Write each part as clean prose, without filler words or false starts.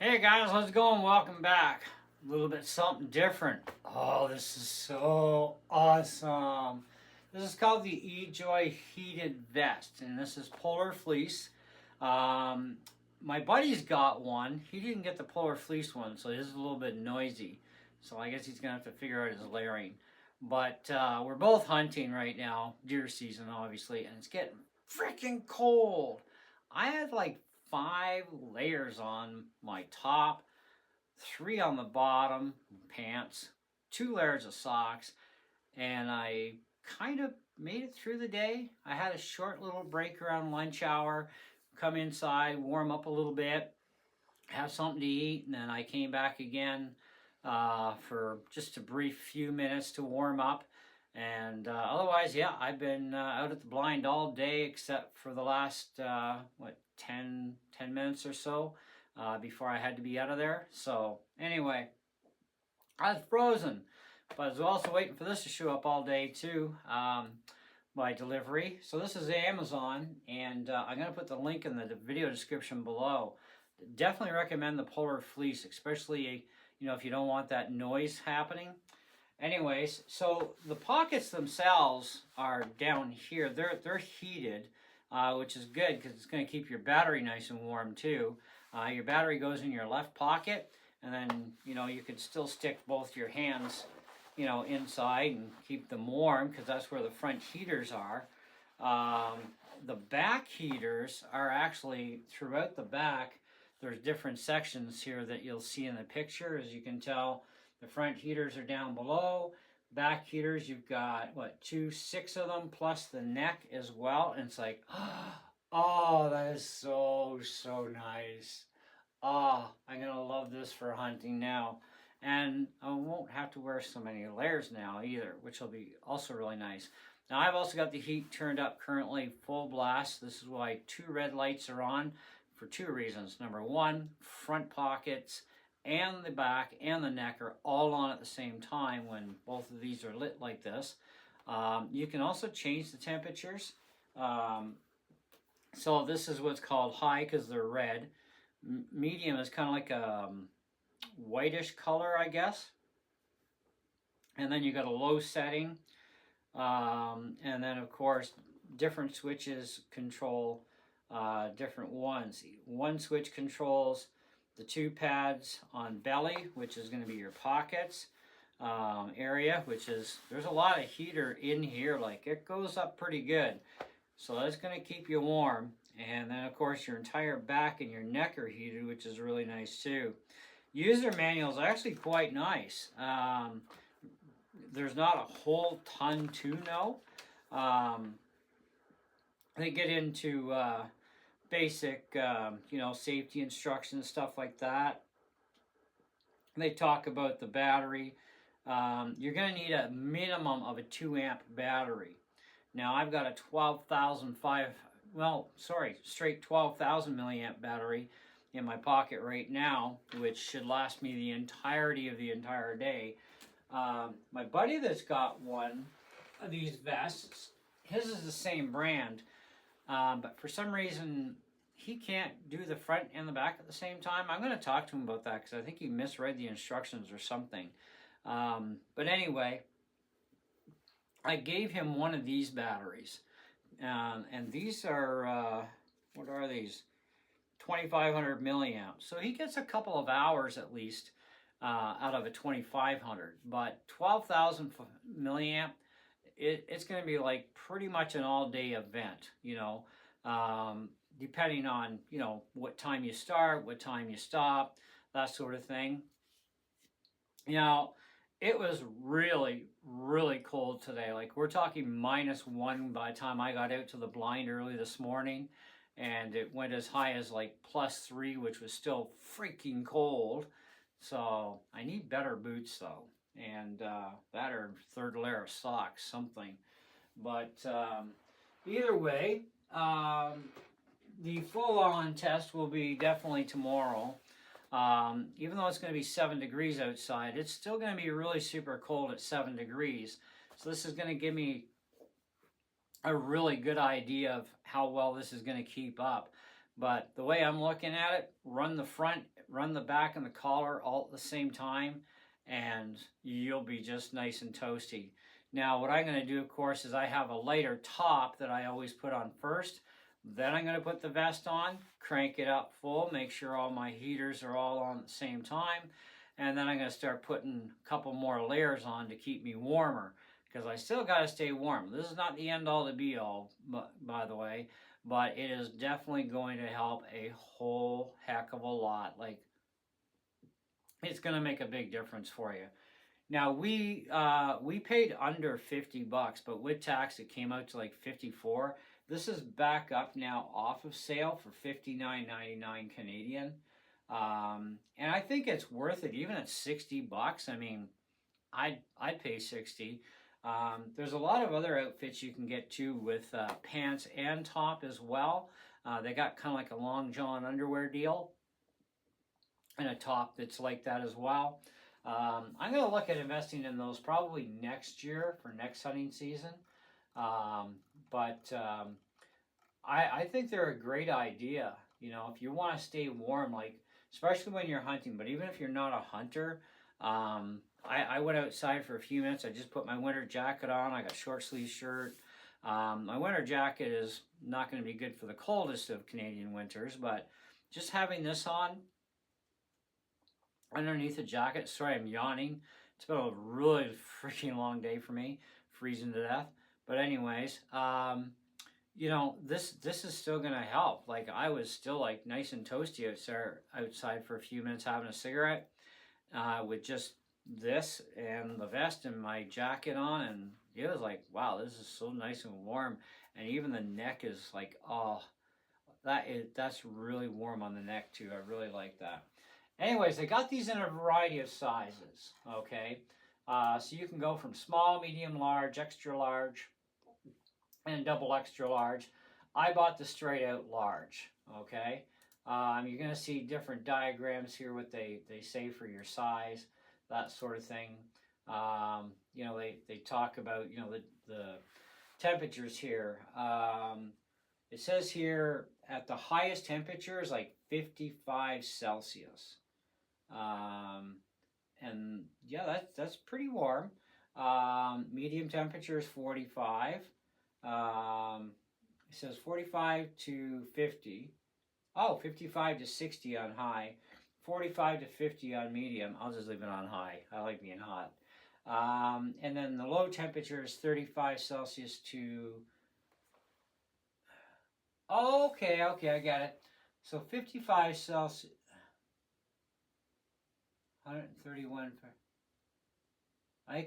Hey guys, how's it going? Welcome back. A little bit something different. Oh, this is so awesome. This is called the Ejoy heated vest, and this is polar fleece. Um, my buddy's got one. He didn't get the polar fleece one, so his is a little bit noisy. So I guess he's gonna have to figure out his layering. But we're both hunting right now, deer season obviously, and it's getting freaking cold. I had like 5 layers on my top, 3 on the bottom, pants, 2 layers of socks, and I kind of made it through the day. I had a short little break around lunch hour, come inside, warm up a little bit, have something to eat, and then I came back again for just a brief few minutes to warm up. And otherwise, yeah, I've been out at the blind all day except for the last, 10 minutes or so before I had to be out of there. So, anyway, I was frozen, but I was also waiting for this to show up all day too by delivery. So, this is Amazon, and I'm going to put the link in the video description below. Definitely recommend the polar fleece, especially if you don't want that noise happening. Anyways, so the pockets themselves are down here. They're heated, which is good because it's going to keep your battery nice and warm too. Your battery goes in your left pocket, and then you can still stick both your hands inside and keep them warm because that's where the front heaters are. The back heaters are actually throughout the back. There's different sections here that you'll see in the picture. As you can tell, the front heaters are down below. Back heaters, you've got, 6 of them, plus the neck as well. And it's like, oh, that is so, so nice. Oh, I'm going to love this for hunting now. And I won't have to wear so many layers now either, which will be also really nice. Now, I've also got the heat turned up currently full blast. This is why 2 red lights are on for 2 reasons. Number 1, front pockets and the back and the neck are all on at the same time when both of these are lit like this. You can also change the temperatures. So this is what's called high because they're red. Medium is kind of like a whitish color, I guess. And then you got a low setting. And then, of course, different switches control different ones. One switch controls the 2 pads on belly, which is going to be your pockets area, which is, there's a lot of heater in here, like it goes up pretty good. So that's going to keep you warm. And then, of course, your entire back and your neck are heated, which is really nice too. User manual is actually quite nice. There's not a whole ton to know. They get into basic, safety instructions, stuff like that. They talk about the battery. You're going to need a minimum of a 2 amp battery. Now, I've got a 12,000 milliamp battery in my pocket right now, which should last me the entirety of the entire day. My buddy that's got one of these vests, his is the same brand, but for some reason he can't do the front and the back at the same time. I'm going to talk to him about that because I think he misread the instructions or something. But anyway, I gave him one of these batteries, and these are, what are these? 2,500 milliamps. So he gets a couple of hours at least out of a 2,500, but 12,000 milliamp, it's going to be like pretty much an all-day event, depending on, what time you start, what time you stop, that sort of thing. It was really, really cold today. Like, we're talking -1 by the time I got out to the blind early this morning, and it went as high as like +3, which was still freaking cold. So I need better boots though, and that or 3rd layer of socks, something. But either way, the full-on test will be definitely tomorrow. Even though it's going to be 7 degrees outside, it's still going to be really super cold at 7 degrees. So this is going to give me a really good idea of how well this is going to keep up. But the way I'm looking at it, run the front, run the back and the collar all at the same time, and you'll be just nice and toasty. Now, what I'm going to do, of course, is I have a lighter top that I always put on first. Then I'm going to put the vest on, crank it up full, make sure all my heaters are all on at the same time. And then I'm going to start putting a couple more layers on to keep me warmer, because I still got to stay warm. This is not the end all to be all, by the way, but it is definitely going to help a whole heck of a lot. Like, it's going to make a big difference for you. Now we paid under $50, but with tax it came out to like 54. This is back up now off of sale for 59.99 Canadian, and I think it's worth it even at $60. I mean, I'd pay 60. There's a lot of other outfits you can get too with pants and top as well. They got kind of like a long john underwear deal and a top that's like that as well. I'm going to look at investing in those probably next year for next hunting season. But I think they're a great idea. You know, if you want to stay warm, like especially when you're hunting, but even if you're not a hunter, I went outside for a few minutes. I just put my winter jacket on. I got a short sleeve shirt. My winter jacket is not going to be good for the coldest of Canadian winters, but just having this on underneath the jacket. Sorry, I'm yawning. It's been a really freaking long day for me, freezing to death. But anyways, you know, this is still gonna help. Like I was still like nice and toasty outside for a few minutes having a cigarette, with just this and the vest and my jacket on, and it was like, wow, this is so nice and warm. And even the neck is like, oh, that's really warm on the neck too. I really like that. Anyways, they got these in a variety of sizes, okay? So you can go from small, medium, large, extra large, and double extra large. I bought the straight out large, okay? You're going to see different diagrams here, what they say for your size, that sort of thing. You know, they talk about, you know, the temperatures here. It says here at the highest temperature is like 55 Celsius. And yeah, that's pretty warm. Medium temperature is 45. It says 45 to 50. Oh, 55 to 60 on high. 45 to 50 on medium. I'll just leave it on high. I like being hot. And then the low temperature is 35 Celsius to... Okay, I got it. So 55 Celsius... 131. I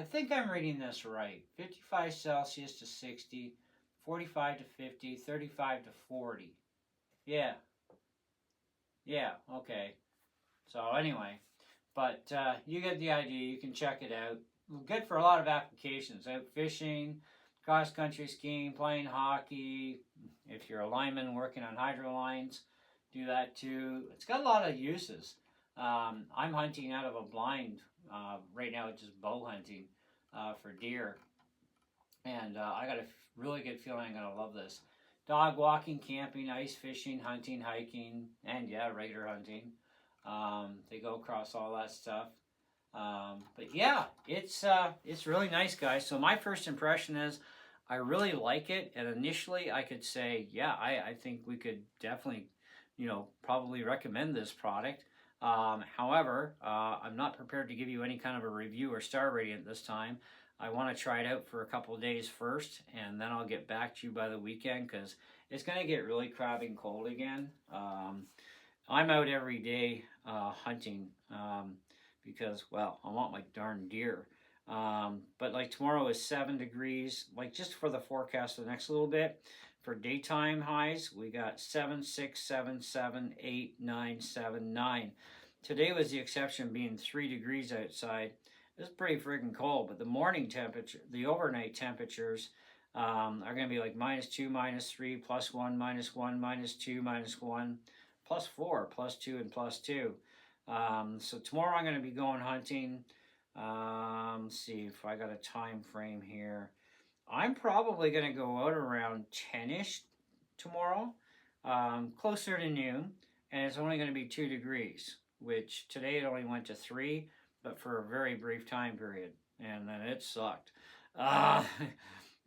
think I'm reading this right. 55 Celsius to 60, 45 to 50, 35 to 40. Yeah. Yeah, okay. So anyway, but you get the idea. You can check it out. Good for a lot of applications. Out fishing, cross-country skiing, playing hockey. If you're a lineman working on hydro lines, do that too. It's got a lot of uses. I'm hunting out of a blind right now. It's just bow hunting for deer, and I got a really good feeling I'm gonna love this. Dog walking, camping, ice fishing, hunting, hiking, and yeah, regular hunting. They go across all that stuff. But yeah, it's really nice, guys. So my first impression is I really like it, and initially I could say, yeah, I think we could definitely, you know, probably recommend this product. However, I'm not prepared to give you any kind of a review or star rating at this time. I want to try it out for a couple of days first, and then I'll get back to you by the weekend, because it's going to get really crabby and cold again. I'm out every day hunting because, well, I want my darn deer. But like tomorrow is 7 degrees, like just for the forecast the next little bit. For daytime highs, we got 7, 6, 7, 7, 8, 9, 7, 9. Today was the exception, being 3 degrees outside. It's pretty freaking cold, but the morning temperature, the overnight temperatures are going to be like -2, -3, +1, -1, -2, -1, +4, +2, and +2. So tomorrow I'm going to be going hunting. Let's see if I got a time frame here. I'm probably going to go out around 10-ish tomorrow. closer to noon, and it's only going to be 2 degrees, which today it only went to 3, but for a very brief time period, and then it sucked.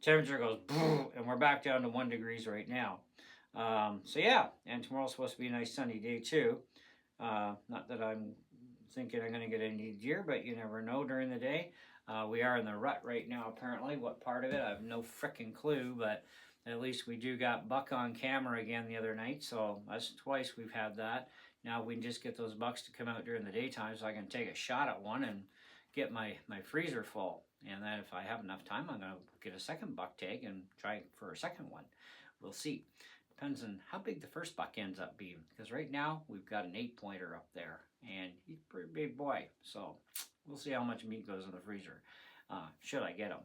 Temperature goes boom, and we're back down to 1 degrees right now. So yeah, and tomorrow's supposed to be a nice sunny day too. Not that I'm thinking I'm going to get any deer, but you never know during the day. We are in the rut right now, apparently. What part of it, I have no frickin' clue, but at least we do got buck on camera again the other night, so that's twice we've had that. Now we can just get those bucks to come out during the daytime so I can take a shot at one and get my freezer full. And then if I have enough time, I'm going to get a second buck tag and try for a second one. We'll see. Depends on how big the first buck ends up being, because right now we've got an 8-pointer up there, and he's a pretty big boy, so we'll see how much meat goes in the freezer, should I get him.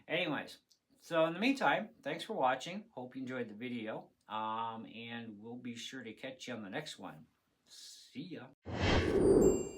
Anyways, so in the meantime, thanks for watching. Hope you enjoyed the video, and we'll be sure to catch you on the next one. See ya.